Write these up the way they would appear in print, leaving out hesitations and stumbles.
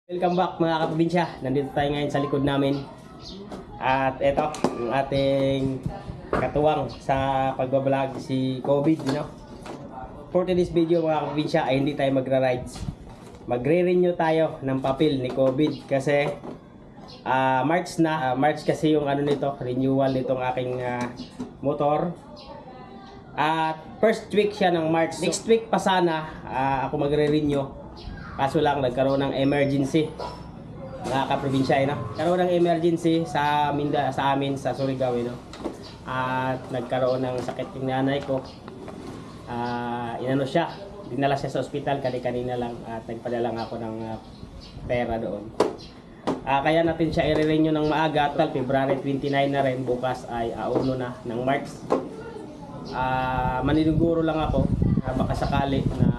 Welcome back mga kaprobinsya. Nandito tayo ngayon sa likod namin. At eto, ang ating katuwang sa pagbablog si COVID, For today's video mga kaprobinsya ay hindi tayo magra-rides. Magre-renew tayo ng papel ni COVID kasi March na. March kasi yung renewal nitong aking motor. At first week siya ng March. Next week pa sana ako magre-renew. Kaso lang nagkaroon ng emergency mga kaprobinsya, Karoon ng emergency sa amin sa Surigao, At nagkaroon ng sakit yung nanay ko. Dinala siya sa ospital kanina lang at nagpadala ako ng pera doon. Kaya natin siya i-renew ng maaga. February 29 na rin, bukas ay 1 na ng March. Maniniguro lang ako baka sakali na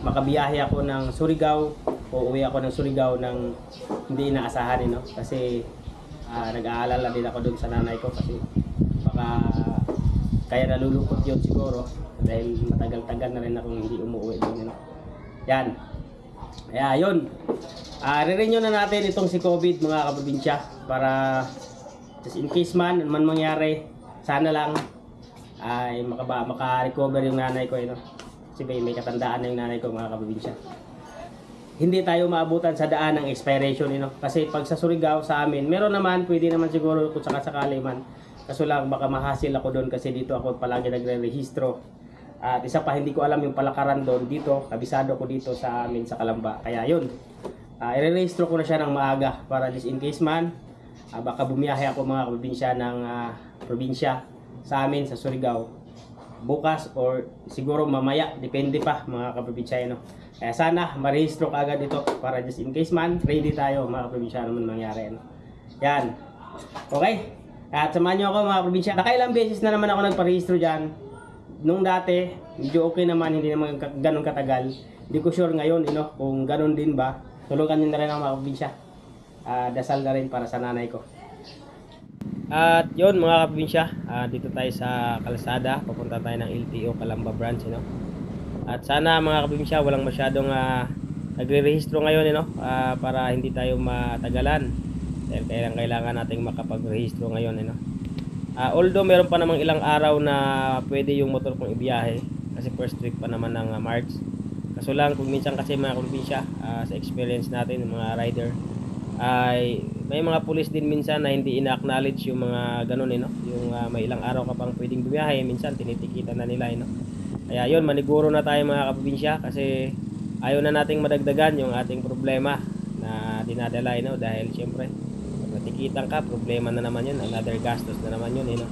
makabiyahe ako ng Surigao o uwi ako ng Surigao ng hindi inaasahan, kasi nag-aalala din ako doon sa nanay ko kasi baka kaya nalulungkot yun siguro dahil matagal-tagal na rin akong hindi umuwi doon, Yan. Kaya yun. Re-renew na natin itong si COVID mga kaprobinsya para just in case man mangyari, sana lang ay maka-recover yung nanay ko, Kasi may katandaan na yung nanay ko mga kaprobinsya. Hindi tayo maabutan sa daan ng expiration, Kasi pag sa Surigao sa amin, meron naman, pwede naman siguro kung sakali man. Kaso lang baka mahasil ako doon kasi dito ako palagi nagre-rehistro. At isa pa, hindi ko alam yung palakaran doon dito. Kabisado ko dito sa amin sa Kalamba. Kaya yun, i-rehistro ko na siya ng maaga para just in case man, baka bumiyahe ako mga kaprobinsya ng probinsya sa amin sa Surigao bukas or siguro mamaya, depende pa mga kaprobinsya, Kaya sana marehistro ka agad ito para just in case man, ready tayo mga kaprobinsya naman mangyari, Yan. Okay? At samahan nyo ako mga kaprobinsya. Nakailang beses na naman ako nagparehistro dyan. Nung dati, medyo okay naman, hindi naman ganun katagal. Hindi ko sure ngayon, kung ganun din ba. Tulungan nyo na rin ako mga kaprobinsya. Dasal na rin para sa nanay ko. At yun mga kaprobinsya, dito tayo sa kalsada, papunta tayo ng LTO Calamba branch, At sana mga kaprobinsya walang masyadong nagre-rehistro ngayon, para hindi tayo matagalan. Dahil kailangan nating makapag-rehistro ngayon, Although meron pa namang ilang araw na pwede yung motor kong ibiyahe kasi first week pa naman ng March. Kaso lang kung minsan kasi mga kaprobinsya, sa experience natin ng mga rider ay may mga pulis din minsan na hindi ina-acknowledge yung mga ganun, yung may ilang araw ka pang pwedeng bumiyahe, minsan tinitikitan na nila, Kaya yun, maniguro na tayo mga kaprobinsya kasi ayaw na nating madagdagan yung ating problema na dinadala, dahil syempre pag natikitan ka, problema na naman yun, another gastos na naman yun,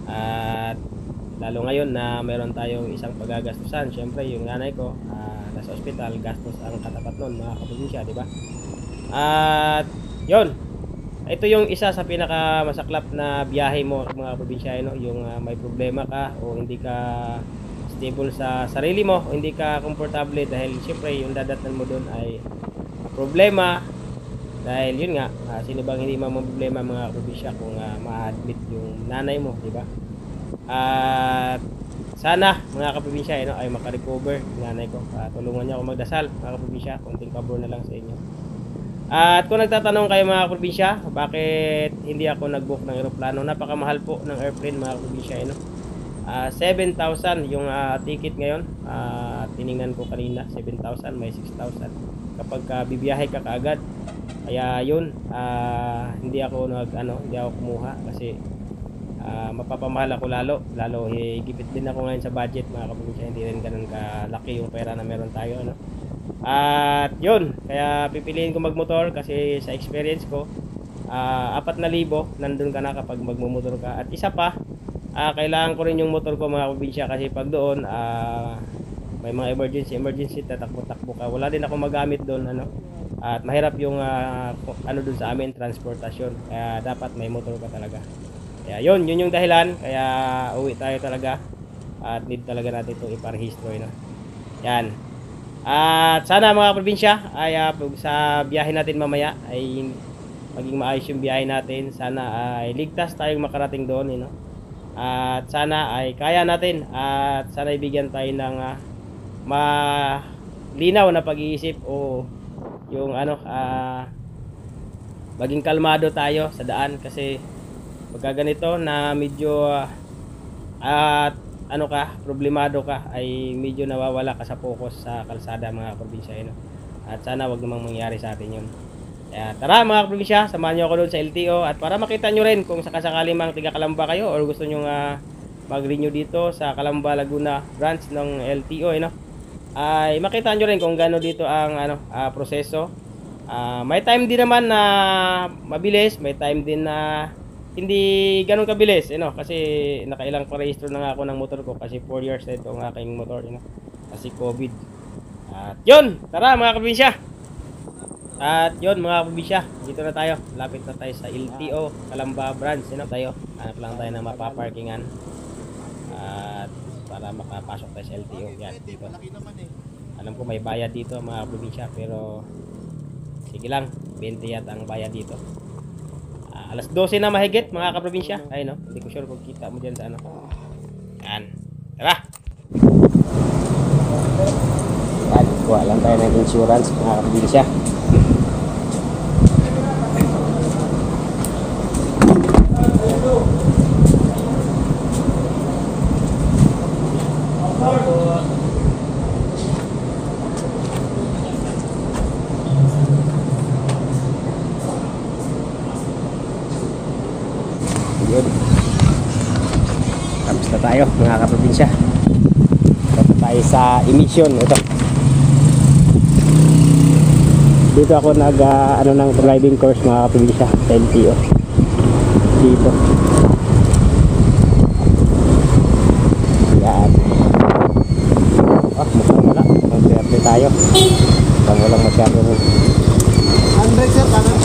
At lalo ngayon na meron tayong isang paggagastusan, syempre yung nanay ko nasa ospital, gastos ang katapat nun mga kaprobinsya, di ba? At yun, ito yung isa sa pinaka masaklap na biyahe mo mga probinsya, yung may problema ka o hindi ka stable sa sarili mo o hindi ka komportable dahil siyempre yung dadatnan mo doon ay problema. Dahil yun nga, sino bang hindi problema mga probinsya kung ma-admit yung nanay mo, di ba? At sana mga kaprobinsya, ay makarecover yung nanay ko. Tulungan niyo ako magdasal mga kaprobinsya, konting pabor na lang sa inyo. At kung nagtatanong kayo mga probinsya, bakit hindi ako nag-book ng eroplano? Napakamahal po ng airplane mga probinsya, 7,000 yung ticket ngayon. Tiningnan ko kanina, 7,000, may 6,000 kapag bibiyahe ka kaagad. Kaya yun, hindi ako kumuha kasi mapapamahal ako lalo gipit din ako ngayon sa budget mga kaprobinsya. Hindi rin ganun kalaki yung pera na meron tayo, At yun, kaya pipiliin ko magmotor kasi sa experience ko 4,000 nandun ka na kapag magmumotor ka. At isa pa, kailangan ko rin yung motor ko mga probinsya kasi pag doon may mga emergency tatakbo ka, wala din ako magamit doon, at mahirap yung doon sa amin, transportasyon. Kaya dapat may motor ka talaga. Kaya yun yung dahilan kaya uwi tayo talaga at need talaga natin itong iparehistro, Yan. At sana mga probinsya ay sa biyahe natin mamaya ay maging maayos yung biyahe natin. Sana ay ligtas tayong makarating doon, At sana ay kaya natin at sana ibigyan tayo ng malinaw na pag-iisip o yung ano, maging kalmado tayo sa daan kasi pagka ganito na medyo at ano ka, problemado ka, ay medyo nawawala ka sa focus sa kalsada mga probinsya, no? At sana wag namang mangyari sa atin yun. Kaya tara mga probinsya, samahan nyo ako doon sa LTO at para makita nyo rin kung sakasakali mang tiga Calamba kayo or gusto nyo mag-renew dito sa Calamba Laguna branch ng LTO, no? Ay makita nyo rin kung gaano dito ang ano, proseso. May time din naman na mabilis, may time din na hindi ganun kabilis, kasi nakailang pa-register na nga ako ng motor ko kasi 4 years na itong aking motor, kasi COVID. At yun, tara mga probinsya. At yun mga probinsya, dito na tayo, lapit na tayo sa LTO Calamba branch, tayo, hanap lang tayo ng mapaparkingan at para makapasok tayo sa LTO. Yan, dito. Alam ko may bayad dito mga probinsya, pero sige lang, 20 yata ang bayad dito. Alas 12 na mahigit mga kaprobinsya. Ay no, hindi ko sure kung kita mo dyan sa ano. Yan, tara. Yan, kuha lang tayo ng insurance mga kaprobinsya. Yun. Tapos na tayo mga kaprobinsya. Tapos tayo sa emission. Ito. Dito ako nag ano ng driving course mga kaprobinsya sa LTO. Dito. Yan. Mukhang wala. Mag-serve tayo. Mukhang walang masyado rin. Handbrake sir, kanan.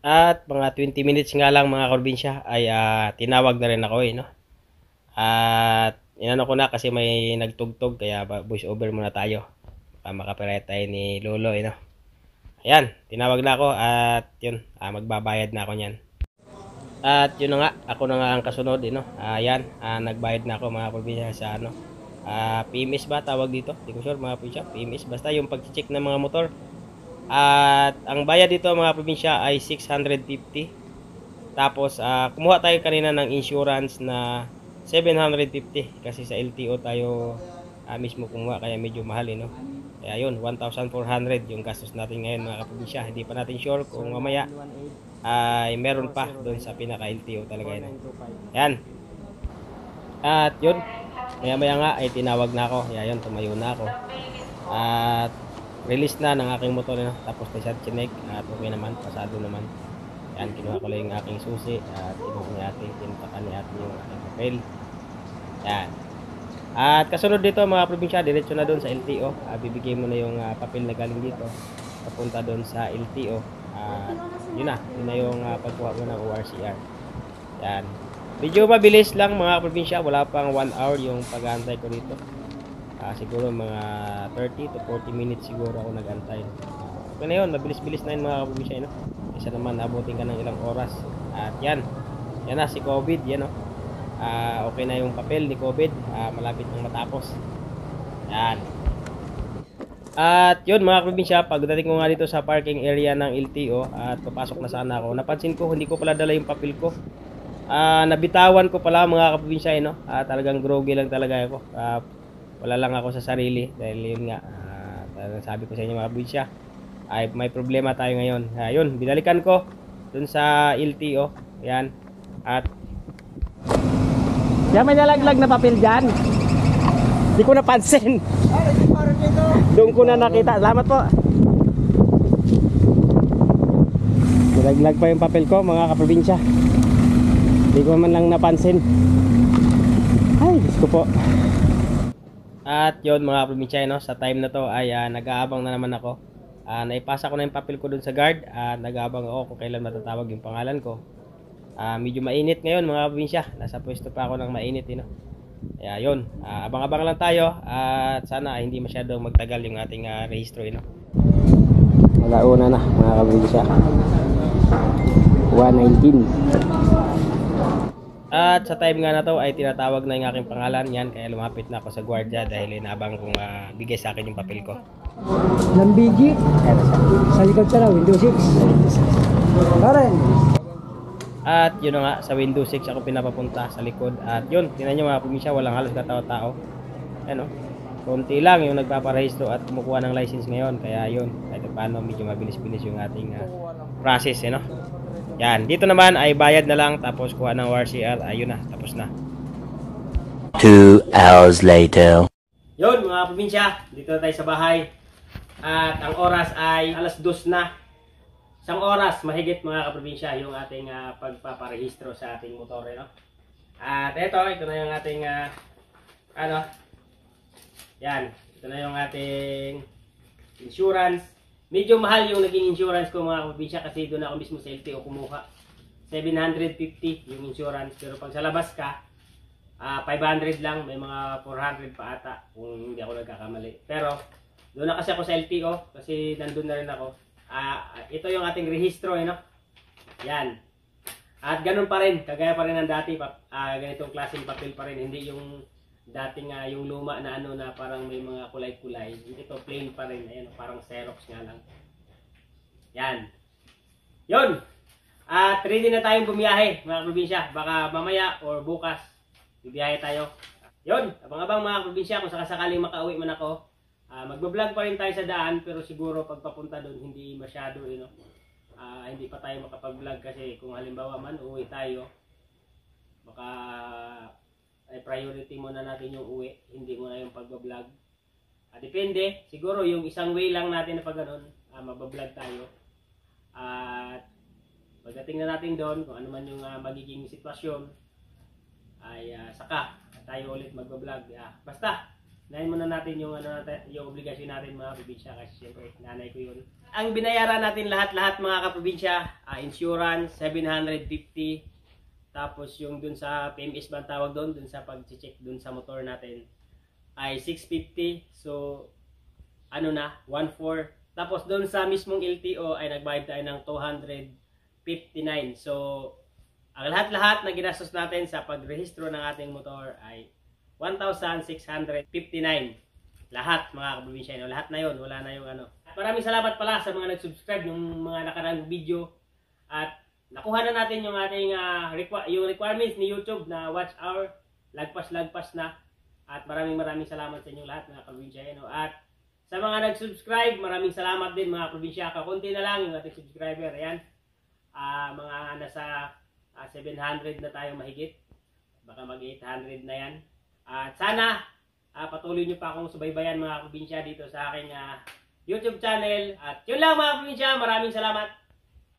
At mga 20 minutes nga lang mga kaprobinsya ay tinawag na rin ako no. At inano ko na kasi may nagtugtog kaya voice over muna tayo. Makapirate tayo ni Lolo no. Ayan, tinawag na ako at yun, magbabayad na ako niyan. At yun na nga, ako na nga ang kasunod no. Ayan, nagbayad na ako mga kaprobinsya sa ano. PMS ba tawag dito? Hindi ko sure mga kaprobinsya, PMS basta yung pag-check ng mga motor. At ang bayad dito mga probinsya ay 650. Tapos kumuha tayo kanina ng insurance na 750 kasi sa LTO tayo mismo kumuha kaya medyo mahal no. Kaya yun 1,400 yung gastos natin ngayon mga probinsya. Hindi pa natin sure kung mamaya ay meron pa doon sa pinaka LTO talaga yun. Yan. At yun, maya nga ay tinawag na ako. Yan, tumayo na ako. At release na ng aking motor tapos na siya chinek at okay naman, pasado naman. Yan, kinuha ko lang yung aking susi at kinuha ni ate, tinutakan ni ate yung aking papel. Yan. At kasunod dito mga probinsya, diretso na doon sa LTO. Bibigay mo na yung papel na galing dito papunta doon sa LTO. Yun na yung pagkuha mo ng ORCR. Yan. Medyo mabilis lang mga probinsya, wala pang 1 hour yung pag-aantay ko dito. Siguro mga 30 to 40 minutes siguro ako nag-antay. Okay na yun, mabilis-bilis na yun mga kaprobinsya isa naman abutin ka ng ilang oras. At yan na si COVID yan okay na yung papel ni COVID, malapit nang matapos. Yan. At yun mga kaprobinsya, pagdating ko nga dito sa parking area ng LTO at papasok na sana ako, napansin ko hindi ko pala dala yung papel ko. Nabitawan ko pala mga kaprobinsya talagang groggy lang talaga ako. Wala lang ako sa sarili dahil yun nga sabi ko sa inyo mga probinsya ay may problema tayo ngayon. Yun, binalikan ko dun sa LTO. Yan. At may nalaglag na papel dyan. Hindi ko napansin. Doon ko na nakita. Salamat po. Nalaglag pa yung papel ko mga kaprobinsya. Hindi ko man lang napansin. Ay, Diyos ko po. At yun mga probinsya sa time na to ay nag-aabang na naman ako. Naipasa ko na yung papel ko dun sa guard at nag-aabang ako kung kailan matatawag yung pangalan ko. Medyo mainit ngayon mga probinsya, nasa pwesto pa ako ng mainit Kaya yun, abang-abang lang tayo at sana hindi masyadong magtagal yung ating rehistro, no? Alauna na mga kaprobinsya. 119. At sa time nga na to ay tinatawag na yung aking pangalan yan, kaya lumapit na ako sa gwardiya dahil inabang kong bigay sa akin yung papel ko. Lambigi. Sa likod sa Windows 6. Karen. At yun na nga, sa Windows 6 ako pinapapunta sa likod. At yun, tingnan nyo mga probinsya, walang halos katao-tao. Ano, konti lang yung nagpaparehistro at kumukuha ng license ngayon. Kaya yun, kahit paano medyo mabilis-bilis yung ating process, no? Yan, dito naman ay bayad na lang tapos kuha ng WRCR. Ayun na, tapos na. 2 hours later. Yun mga probinsya, dito na tayo sa bahay. At ang oras ay alas 2 na. Isang oras mahigit mga kaprobinsya yung ating pagpaparehistro sa ating motor, no? At ito na yung ating ano? Yan, ito na yung ating insurance. Medyo mahal yung naging insurance ko mga kaprobinsya kasi doon ako mismo sa LTO kumuha. 750 yung insurance, pero pag sa labas ka 500 lang, may mga 400 pa ata kung hindi ako nagkakamali. Pero doon na kasi ako sa LTO kasi nandun na rin ako. Ito yung ating rehistro, no? Yan. At ganun pa rin, kagaya pa rin ng dati, ganitong klaseng papel pa rin, hindi yung dating yung luma na ano na parang may mga kulay-kulay. Ito plain pa rin, ayan, parang Xerox nga lang. Yan. Yun. At ready na tayong bumiyahe, mga probinsya. Baka mamaya or bukas bibiyahe tayo. Yun, abang-abang mga probinsya kung sakasakaling makauwi man ako. Magbablog pa rin tayo sa daan pero siguro pagpapunta doon hindi masyado, no? Hindi pa tayo makapag-vlog kasi kung halimbawa man uwi tayo, baka ay priority muna natin yung uwi, hindi muna yung pagbablog. Depende, siguro yung isang way lang natin na pag ganun, magbablog tayo. At pagdating na natin doon, kung ano man yung magiging sitwasyon, ay saka tayo ulit magbablog. Basta nahin muna natin yung yung obligasyon natin mga probinsya kasi siyempre nanay ko yun. Ang binayaran natin lahat-lahat mga kaprobinsya, insurance 750, tapos yung dun sa PMS ba tawag doon, dun sa pag-check dun sa motor natin ay 650. So ano na, 1.4. Tapos dun sa mismong LTO ay nagbayad tayo ng 259. So ang lahat-lahat na ginastos natin sa pagrehistro ng ating motor ay 1,659. Lahat mga kaprobinsya, no? Lahat na yon, wala na yung ano. At maraming salamat pala sa mga nag-subscribe ng mga nakarang video. At nakuha na natin yung ating yung requirements ni YouTube na watch hour. Lagpas na. At maraming salamat sa inyo lahat mga kaprobinsya, no? At sa mga nag-subscribe, maraming salamat din mga kaprobinsya. Kakunti na lang yung ating subscriber. Ayan. Mga nasa 700 na tayo mahigit. Baka mag-800 na yan. At sana patuloy nyo pa akong subaybayan mga kaprobinsya dito sa aking YouTube channel. At yun lang mga kaprobinsya, maraming salamat.